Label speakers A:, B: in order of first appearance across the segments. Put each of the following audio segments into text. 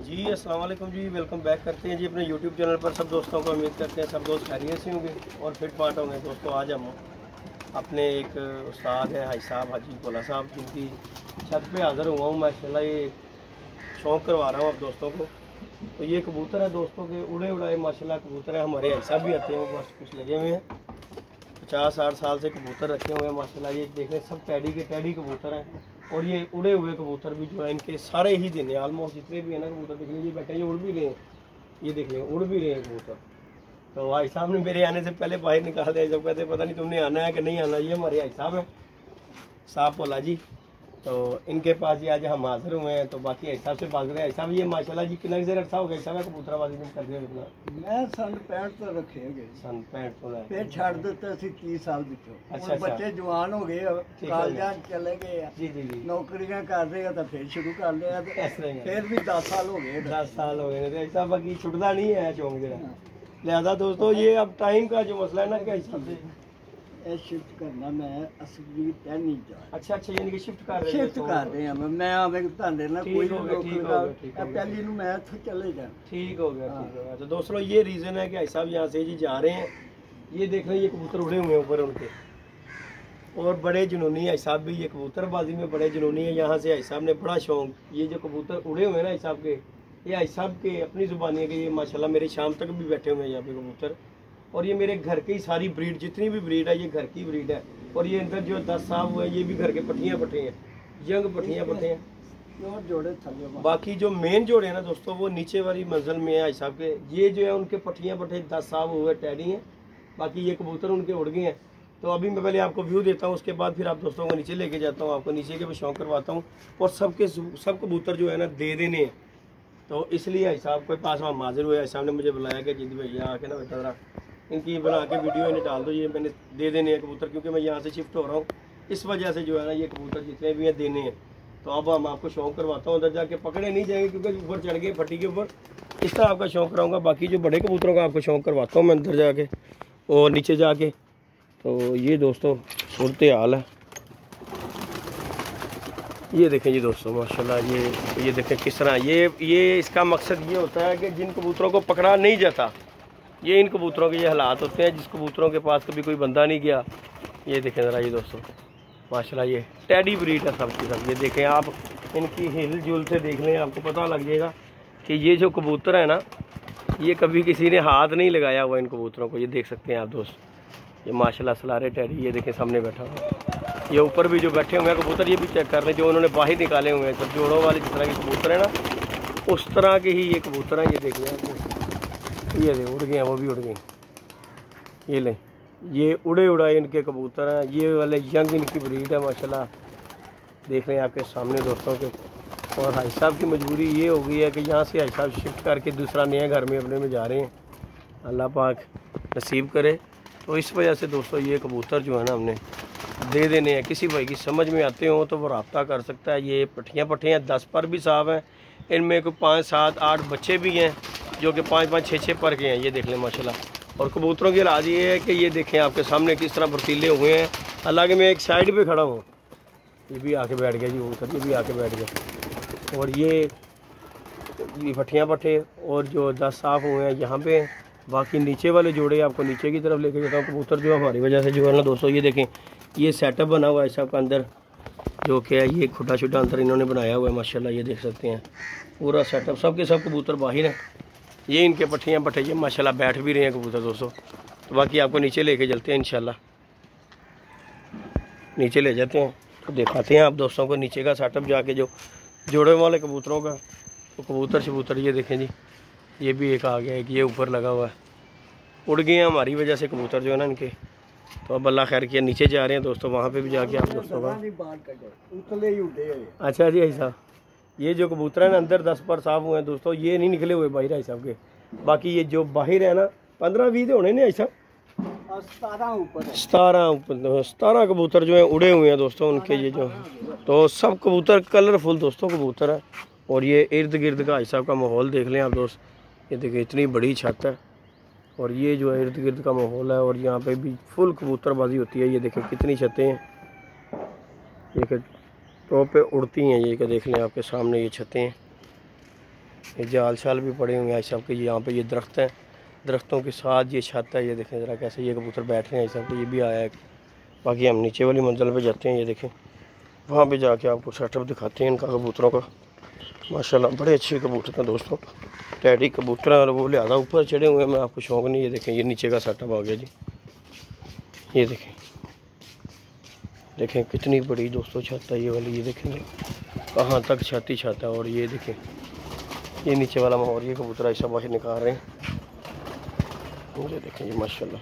A: जी अस्सलाम वालेकुम जी, welcome back करते हैं जी अपने यूट्यूब चैनल पर सब दोस्तों को। उम्मीद करते हैं सब दोस्त खैरियत से होंगे और फिट फाट होंगे। दोस्तों आज हम अपने एक उस्ताद है हाजी साहब, हाजी भोला साहब, जिनकी छत पे हाज़िर हुआ हूँ। माशाल्लाह ये शौक़ करवा रहा हूँ आप दोस्तों को। तो ये कबूतर है दोस्तों के, उड़े उड़ाए माशाल्लाह कबूतर है। हमारे हाजी साहब भी आते हैं, वो बस कुछ लगे हुए हैं। 50-60 साल से कबूतर रखे हुए हैं माशाल्लाह। ये देखें सब टैडी कबूतर हैं और ये उड़े हुए कबूतर भी जो है इनके सारे ही दिन ऑलमोस्ट जितने भी हैं ना कबूतर, देख लीजिए बैठे ये उड़ भी रहे हैं, ये देख लें उड़ भी रहे हैं कबूतर। तो भाई साहब ने मेरे आने से पहले बाहर निकाल दिया, जब कहते पता नहीं तुमने आना है कि नहीं आना। ये हमारे भाई साहब हैं, साहब भोला जी। तो इनके पास ही आज हम हाजिर हुए हैं। तो बाकी ऐसा से बात करें, ऐसा भी ये माशाल्लाह जी कितना देर अच्छा हो गया ऐसा कबूतराबाजी में कर दिया इतना।
B: मैं सन 65 तो रखे गए,
A: सन 65 तो है,
B: फिर छड़ दिता सी 30 साल ਵਿੱਚੋਂ।
A: अच्छा
B: बच्चे जवान हो गए, कालजां चले गए,
A: जी जी जी,
B: नौकरियां कर रहे हैं तो फिर शुरू कर लिया।
A: इस तरह
B: फिर भी 10 साल हो गए,
A: 10 साल हो गए। ऐसा बाकी छुटता नहीं है शौक जरा। लिहाजा दोस्तों ये अब टाइम का जो मसला है ना क्या हिसाब से
B: शिफ्ट करना मैं असली नहीं जा।
A: अच्छा यानी कि शिफ्ट कर रहे
B: हैं मैं आवे ਤੁਹਾਡੇ ਨਾਲ कोई
A: ठीक
B: पहली ਨੂੰ मैं ਇੱਥੇ चले जाना।
A: ठीक हो गया। तो दोस्तों ये रीज़न है कि भाई साहब यहाँ से जी जा रहे हैं। ये देख रहे हैं ये कबूतर उड़े हुए हैं ऊपर उनके, और बड़े जुनूनी है साहब भी, ये कबूतरबाजी में बड़े जुनूनी है। यहाँ से भाई साहब ने बड़ा शौक, ये जो कबूतर उड़े हुए हैं ना भाई साहब के, ये भाई साहब के अपनी ज़ुबानी है कि ये माशाल्लाह मेरी शाम तक भी बैठे हुए हैं यहाँ पे कबूतर। और ये मेरे घर की सारी ब्रीड, जितनी भी ब्रीड है ये घर की ब्रीड है। और ये अंदर जो 10 साहब हुए ये भी घर के पट्टियाँ पट्टे हैं, यंग पट्टियाँ पट्टे हैं।
B: और जोड़े थले
A: बाकी जो मेन जोड़े हैं ना दोस्तों वो नीचे वाली मंजिल में है भाई साहब के। ये जो है उनके पट्टियाँ पट्टे 10 साहब हुए टैडी हैं, बाकी ये कबूतर उनके उड़ गए हैं। तो अभी मैं पहले आपको व्यू देता हूँ, उसके बाद फिर आप दोस्तों को नीचे लेके जाता हूँ, आपको नीचे के भी शौक करवाता हूँ। और सब कबूतर जो है ना दे देने हैं। तो इसलिए भाई साहब के पास हम हाजिर हुए। भाई साहब ने मुझे बुलाया कि जिंद भैया आके ना बेटा जरा इनकी बना के वीडियो इन्हें डाल दो, ये मैंने दे देने हैं कबूतर, क्योंकि मैं यहाँ से शिफ्ट हो रहा हूँ। इस वजह से जो है ना ये कबूतर जितने भी हैं देने हैं। तो अब हम आपको शौक करवाता हूँ, उधर जाके पकड़े नहीं जाएंगे क्योंकि ऊपर चढ़ गए फट्टी के ऊपर। इस तरह आपका शौक कराऊंगा। बाकी जो बड़े कबूतरों का आपको शौक करवाता हूँ मैं अंदर जाके और नीचे जाके। तो ये दोस्तों सूरत हाल है, ये देखें जी दोस्तों माशाल्लाह। ये देखें किस तरह ये इसका मकसद ये होता है कि जिन कबूतरों को पकड़ा नहीं जाता, ये इन कबूतरों के ये हालात होते हैं जिस कबूतरों के पास कभी कोई बंदा नहीं गया। ये देखें ज़रा ये दोस्तों माशाल्लाह, ये टैडी ब्रीड है सबकी सब। ये देखें आप इनकी हिल जुल से देख लें, आपको पता लग जाएगा कि ये जो कबूतर है ना ये कभी किसी ने हाथ नहीं लगाया हुआ इन कबूतरों को। ये देख सकते हैं आप दोस्त, ये माशाल्लाह सलारे टैडी। ये देखें सामने बैठा हुआ, ये ऊपर भी जो बैठे हुए हैं कबूतर ये भी चेक कर लें, जो उन्होंने बाहर निकाले हुए हैं। सब जोड़ों वाले जिस तरह के कबूतर है ना उस तरह के ही ये कबूतर हैं। ये देख लें, ये उड़ गए हैं, वो भी उड़ गए। ये लें, ये उड़े उड़ाए इनके कबूतर हैं। ये वाले यंग इनकी ब्रीड है माशाल्लाह, देख रहे हैं आपके सामने दोस्तों के। और भाई साहब की मजबूरी ये हो गई है कि यहाँ से भाई साहब शिफ्ट करके दूसरा नया घर में अपने में जा रहे हैं, अल्लाह पाक नसीब करे। तो इस वजह से दोस्तों ये कबूतर जो है ना हमने दे देने हैं। किसी भाई की समझ में आते हो तो वो रब्ता कर सकता है। ये पट्टियाँ 10 पर भी साहब हैं, इनमें कोई 5, 7, 8 बच्चे भी हैं जो कि 5, 5, 6 पर के हैं। ये देख लें माशाल्लाह। और कबूतरों की इलाज ये है कि ये देखें आपके सामने किस तरह फुर्तीले हुए हैं। हालांकि मैं एक साइड पे खड़ा हूँ, ये भी आके बैठ गया जी कबूतर, ये भी आके बैठ गया। और ये पट्टियाँ पट्टे और जो 10 साफ हुए हैं यहाँ पे। बाकी नीचे वाले जोड़े आपको नीचे की तरफ लेके जाता हूँ। कबूतर जो हमारी वजह से जो है ना दोस्तों ये देखें ये सेटअप बना हुआ है सब का अंदर, जो कि है ये खुटा शुटा अंदर इन्होंने बनाया हुआ है माशाल्लाह। ये देख सकते हैं पूरा सेटअप, सब के सब कबूतर बाहर हैं। ये इनके पट्टियाँ पट्टे ये माशाल्लाह बैठ भी रहे हैं कबूतर दोस्तों। तो बाकी आपको नीचे लेके चलते हैं इंशाल्लाह, नीचे ले जाते हैं तो दिखाते हैं आप दोस्तों को नीचे का सेटअप जाके जो जोड़े वाले कबूतरों का। तो कबूतर ये देखें जी, ये भी एक आ गया, एक ये ऊपर लगा हुआ है। उड़ गए हैं हमारी वजह से कबूतर जो है ना इनके। तो अब अल्लाह खैर किया नीचे जा रहे हैं दोस्तों, वहाँ पे भी जाके आप दोस्तों का। अच्छा जी ऐसा, ये जो कबूतर है ना अंदर 10 पर साफ हुए हैं दोस्तों, ये नहीं निकले हुए बाहर भाई साहब के। बाकी ये जो बाहर है ना 15-20 होने नहीं ऐसा, 17 कबूतर जो है उड़े हुए हैं दोस्तों उनके। ये जो तो सब कबूतर कलरफुल दोस्तों कबूतर है। और ये इर्द गिर्द का भाई साहब का माहौल देख लें आप दोस्त, ये देखिए इतनी बड़ी छत है और ये जो है इर्द गिर्द का माहौल है। और यहाँ पे भी फुल कबूतरबाजी होती है। ये देखें कितनी छतें हैं, ये टॉप पे उड़ती हैं। ये देख लें आपके सामने ये छतें हैं। ये जाल शाल भी पड़े हुए हैं सब के। यहाँ पे ये दरख्त हैं, दरख्तों के साथ ये छत है। ये देखें ज़रा कैसे ये कबूतर बैठ रहे हैं सब के। ये भी आया है। बाकी हम नीचे वाली मंजिल पे जाते हैं। ये देखें वहाँ पे जाके आपको सेटअप दिखाते हैं इनका कबूतरों का। माशाल्लाह बड़े अच्छे कबूतर हैं दोस्तों, टैडी कबूतर हैं और वो लिहाजा ऊपर चढ़े हुए हैं। मैं आपको शौक नहीं। ये देखें ये नीचे का सेटअप आ गया जी। ये देखें देखें कितनी बड़ी दोस्तों छत है ये वाली। ये देखेंगे कहाँ तक छत ही छत है। और ये देखें ये नीचे वाला माहौल, ये कबूतर ऐसा बाहर निकाल रहे हैं। ये देखें ये माशाल्लाह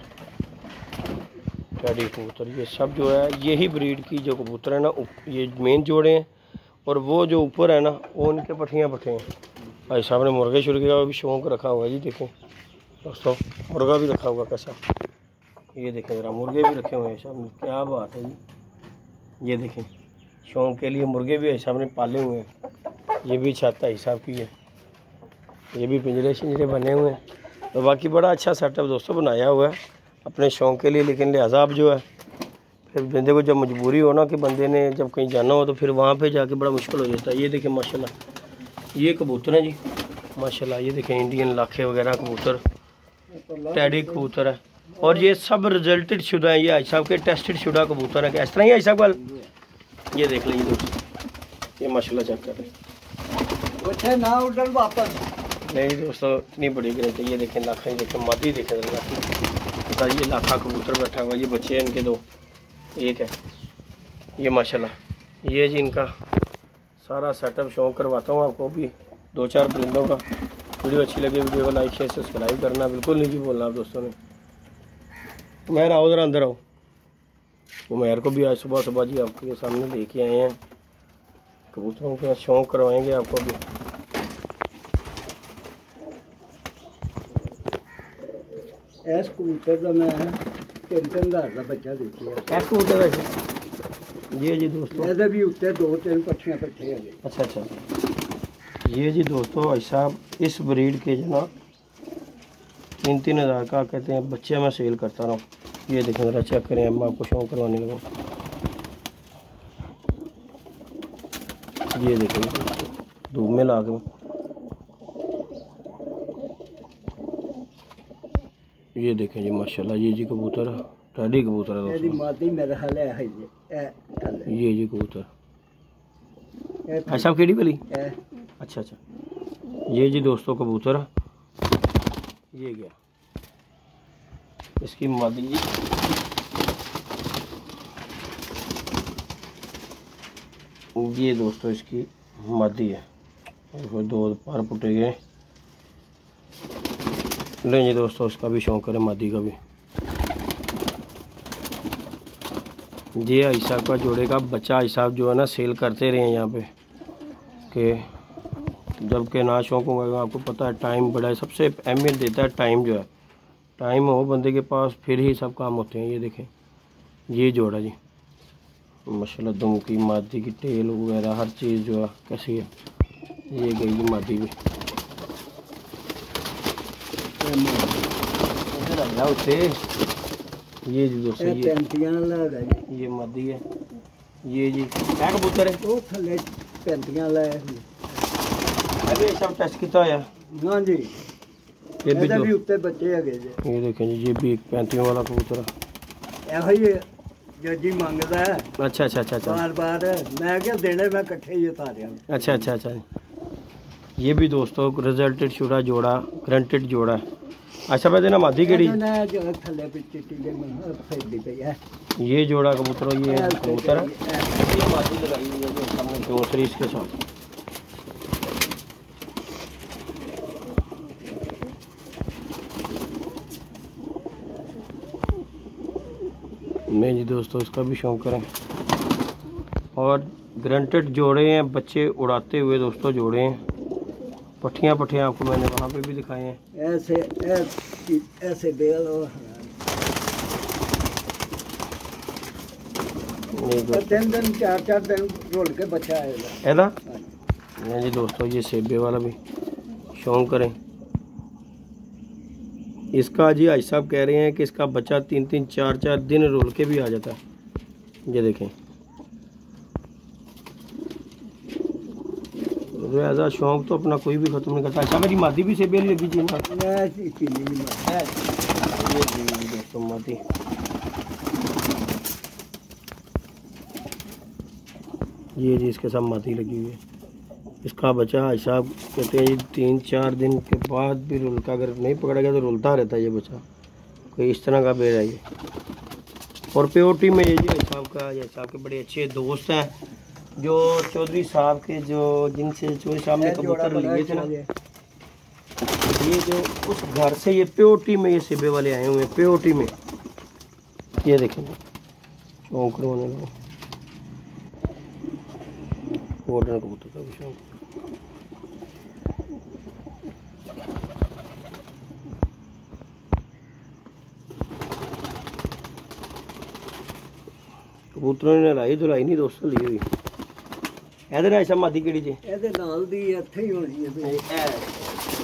A: टैडी कबूतर। ये सब जो है यही ब्रीड की जो कबूतर है ना, ये मेन जोड़े हैं। और वो जो ऊपर है ना वो उनके पट्टियाँ पट्टे हैं। भाई साहब ने मुर्गे शुर्गे का भी शौक रखा हुआ है जी। देखें दोस्तों मुर्गा भी रखा हुआ कैसा। ये देखें ज़रा मुर्गे भी रखे हुए हैं साहब, क्या बात है जी। ये देखें शौक के लिए मुर्गे भी साहब ने पाले हुए हैं। ये भी छत है हिसाब की है। ये भी पिंजरे शिंजरे बने हुए हैं। तो बाकी बड़ा अच्छा सेटअप दोस्तों बनाया हुआ है अपने शौक़ के लिए। लेकिन लिहाजा अब जो है फिर बंदे को जब मजबूरी हो ना कि बंदे ने जब कहीं जाना हो तो फिर वहाँ पे जाके बड़ा मुश्किल हो जाता है। ये देखें माशाल्लाह ये कबूतर हैं जी माशाल्लाह। ये देखें इंडियन लाखे वगैरह कबूतर, टैडी कबूतर है। और ये सब रिजल्टेड शुदा है। ये आई साहब के टेस्टेड शुदा कबूतर है। इस तरह ही आई साहब वाल ये देख लीजिए दोस्तों, ये माशाल्लाह चेक कर रहे हैं
B: ना उधर वापस
A: नहीं दोस्तों इतनी बड़ी गिरते। ये देखें लाखा, ये देखें मादी देखें लाखा। ये लाखा कबूतर बैठा हुआ। ये बच्चे हैं इनके दो, एक है ये माशाल्लाह। ये जी इनका सारा सेटअप शो करवाता हूँ आपको भी। 2-4 परिंदों का। वीडियो अच्छी लगी वीडियो को लाइक शेयर सब्सक्राइब करना बिल्कुल नहीं जी बोलना आप दोस्तों ने। उमैर आओ ज़रा अंदर आओ। उमैर को भी आज सुबह सुबह जी आपके सामने लेके आए हैं। कबूतरों का शौक़ करवाएंगे आपको भी।
B: इस कबूतर का मैं 3-3 का बच्चा देखिए।
A: इस कबूतर का ये जी दोस्तों
B: ਇਹਦੇ भी उत्ते 2-3 पट्टियां इकट्ठे हैं।
A: अच्छा अच्छा ये जी दोस्तों भाई साहब इस ब्रीड के जो ना 3-3 हज़ार का कहते हैं बच्चे मैं सेल करता रहा हूँ। ये देखें ज़रा चेक करें। मैं आपको शौक करवाने लगा। ये देखें धूप में ला के। ये देखें जी माशाल्लाह ये जी कबूतर टैडी कबूतर है दोस्तों।
B: मादी मेरा हाल है
A: ये जी कबूतर ऐसा केड़ी वाली। अच्छा अच्छा ये जी दोस्तों कबूतर ये गया इसकी मादी जी। ये दोस्तों इसकी मादी है। दो पर पुटे गए। नहीं जी दोस्तों इसका भी शौक है मादी का भी। ये आई साहब का जोड़े का बच्चा आई साहब जो है ना सेल करते रहे हैं यहाँ पे कि जब के ना शौक होगा। आपको पता है टाइम बड़ा है, सबसे अहमियत देता है टाइम जो है। टाइम हो बंदे के पास फिर ही सब काम होते हैं। ये देखें ये जोड़ा जी माशाल्लाह दुम की मादी की टेल वगैरह हर चीज़ जो है कैसी है। ये गई जी मादी भी उसे। ये जी दोस्तों ये मादी है। ये जी क्या कबूतर है
B: वो थले 35 लाए
A: अभी सब टेस्ट किया होया।
B: हाँ जी
A: ये
B: भी उत्ते बच्चे है जी।
A: ये देखें जी ये भी 35 वाला कबूतर है।
B: यही जजी मंगदा है।
A: अच्छा अच्छा अच्छा अच्छा
B: बार मैं क्या देने मैं इकट्ठे ही सारे।
A: अच्छा अच्छा अच्छा ये भी दोस्तों रिजल्टेड शुदा जोड़ा ग्रंटेड जोड़ा है। अच्छा भाई देना मादी केड़ी ये जोड़ा कबूतर ये कबूतर है। ये मादी लगाई हुई है जो सामने दूसरी इसके साथ। नहीं जी दोस्तों इसका भी शौक करें। और ग्रंटेड जोड़े हैं बच्चे उड़ाते हुए दोस्तों जोड़े हैं। पट्टियाँ आपको मैंने वहाँ पे भी दिखाए हैं।
B: ऐसे बेल 3 दिन 4 दिन रोल के बच्चा आएगा।
A: नहीं जी दोस्तों ये सेबे वाला भी शौक करें। इसका जी भाई साहब कह रहे हैं कि इसका बच्चा 3-3 4-4 दिन रोल के भी आ जाता है। ये देखें ऐसा शौक तो अपना कोई भी ख़त्म नहीं करता। अच्छा मेरी मादी भी सेबे लगी जी ना, ये दोस्तों मादी। ये जी इसके साथ मादी लगी हुई है। इसका बच्चा भाई साहब कहते हैं 3-4 दिन के बाद भी रुलका अगर नहीं पकड़ा गया तो रुलता रहता है ये बच्चा, कोई इस तरह का बेर है ये। और प्योरिटी में ये जी भाई साहब के बड़े अच्छे दोस्त हैं, जो चौधरी साहब के जो जिनसे चौधरी साहब ने कबूतर लिए थे ना, ये जो उस घर से ये प्योरिटी में ये सेबे वाले आए हुए हैं, प्योरिटी में। ये देखेंगे शौक होने लगा गोल्डन कबूतर का भी शौक। कबूतरों ने लाई धुलाई नहीं दोस्तों ली हुई। ਇਹਦੇ ਨਾਲ ਸਭ ਮਾਦੀ ਕਿਹੜੀ ਜੇ?
B: ਇਹਦੇ ਨਾਲ ਦੀ ਇੱਥੇ ਹੀ ਹੋਣੀ ਹੈ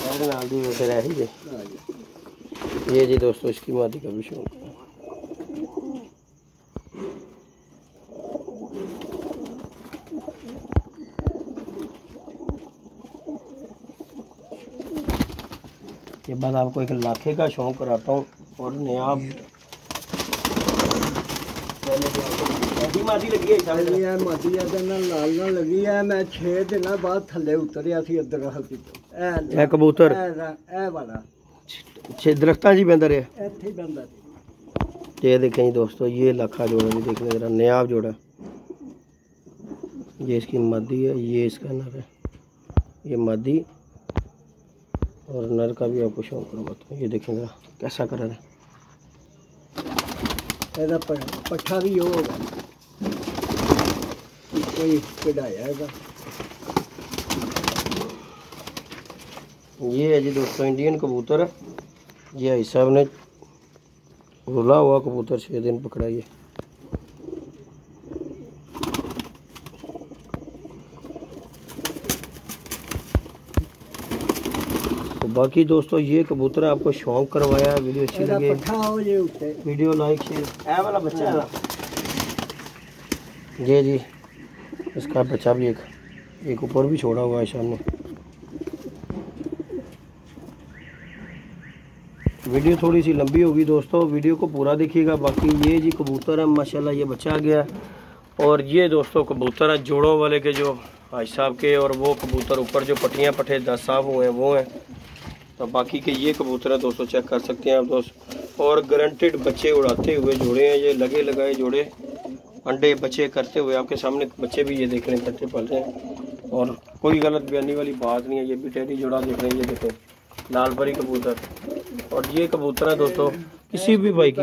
A: ਇਹਦੇ ਨਾਲ ਦੀ ਫਿਰ ਹੈ ਹੀ ਜੇ। ये जी दोस्तों इसकी मादी का भी शौक है। ये बाद आपको एक लाखे का शौक कराता हूँ और नया मादी लगी है
B: मादी लाल ना लगी है। मैं 6 दिन बाद थले उतरिया सी इधर
A: ए कबूतर
B: ए वाला
A: 6 दरख्तां जी बंदा रहा
B: इत्थे ही बंदा।
A: ये देखें दोस्तों ये लाखा जोड़ा भी देखने जरा नयाब जोड़ा। ये इसकी मादी है, ये इसका नर है, ये मादी और नर का भी आपको शौक करवाता हूँ। ये देखें जरा कैसा कलर है।
B: ਇਹਦਾ ਪੱਠਾ ਵੀ ਹੋਗਾ ਕੋਈ ਕਢਾਇਆ ਹੈਗਾ।
A: ये है जी दोस्तों इंडियन कबूतर। ये भाई साहब ने रुला हुआ कबूतर 6 दिन पकड़ा। ये तो बाकी दोस्तों ये कबूतर आपको शौक करवाया। वीडियो अच्छी लगे वीडियो लाइक शेयर। वाला बच्चा है ये जी इसका बच्चा भी एक ऊपर भी छोड़ा हुआ है सामने। वीडियो थोड़ी सी लंबी होगी दोस्तों, वीडियो को पूरा देखिएगा। बाकी ये जी कबूतर है माशाल्लाह, ये बच्चा आ गया। और ये दोस्तों कबूतर है जोड़ों वाले के जो भाई साहब के, और वो कबूतर ऊपर जो पट्टियाँ पट्टे 10 साफ हुए हैं वो हैं। तो बाकी के ये कबूतर है दोस्तों चेक कर सकते हैं आप दोस्त। और गारंटेड बच्चे उड़ाते हुए जोड़े हैं, ये लगे लगाए जोड़े, अंडे बच्चे करते हुए आपके सामने बच्चे भी ये देख रहे हैं करते पल रहे हैं। और कोई गलत बयानी वाली बात नहीं है। ये भी टेडी जोड़ा देख रहे हैं, ये देखें लाल परी कबूतर। और ये कबूतर है दोस्तों किसी भी भाई की।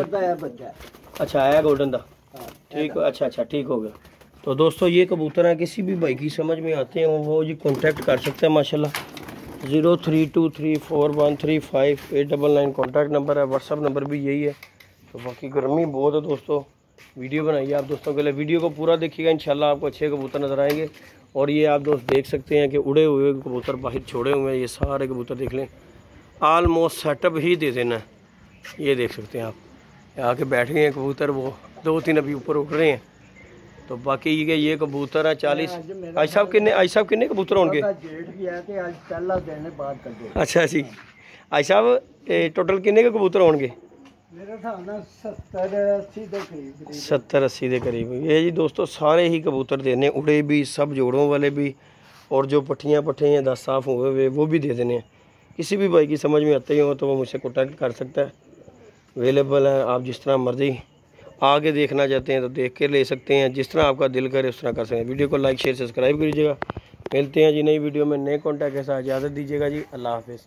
A: अच्छा आया गोल्डन दा ठीक। अच्छा ठीक हो गया। तो दोस्तों ये कबूतर है किसी भी भाई की समझ में आते हैं वो जी कांटेक्ट कर सकते हैं माशाल्लाह। 0323413589 कॉन्टैक्ट नंबर है, व्हाट्सअप नंबर भी यही है। तो बाकी गर्मी बहुत है दोस्तों, वीडियो बनाइए आप दोस्तों के लिए। वीडियो को पूरा देखिएगा, इंशाल्लाह आपको अच्छे कबूतर नज़र आएंगे। और ये आप दोस्त देख सकते हैं कि उड़े हुए कबूतर बाहर छोड़े हुए हैं। ये सारे कबूतर देख लें, आलमोस्ट सेटअप ही दे देना है। ये देख सकते हैं आप, आके बैठ गए हैं कबूतर, वो 2-3 अभी ऊपर उड़ रहे हैं। तो बाकी ये कबूतर है 40। आज साहब किन्ने कबूतर होंगे? अच्छा जी आज साहब टोटल किन्ने के कबूतर होंगे? 70-80 के करीब। ये जी दोस्तों सारे ही कबूतर देने, उड़े भी सब जोड़ों वाले भी, और जो पट्टियाँ पट्टे हैं 10 साफ हुए हुए वो भी दे देने हैं। किसी भी भाई की समझ में आते ही हो तो वो मुझसे कॉन्टैक्ट कर सकता है। अवेलेबल है, आप जिस तरह मर्ज़ी आगे देखना चाहते हैं तो देख के ले सकते हैं, जिस तरह आपका दिल करे उस तरह कर सकते हैं। वीडियो को लाइक शेयर सब्सक्राइब कीजिएगा। मिलते हैं जी नई वीडियो में नए कॉन्टैक्ट के साथ। इजाज़त दीजिएगा जी, अल्लाह हाफिज़।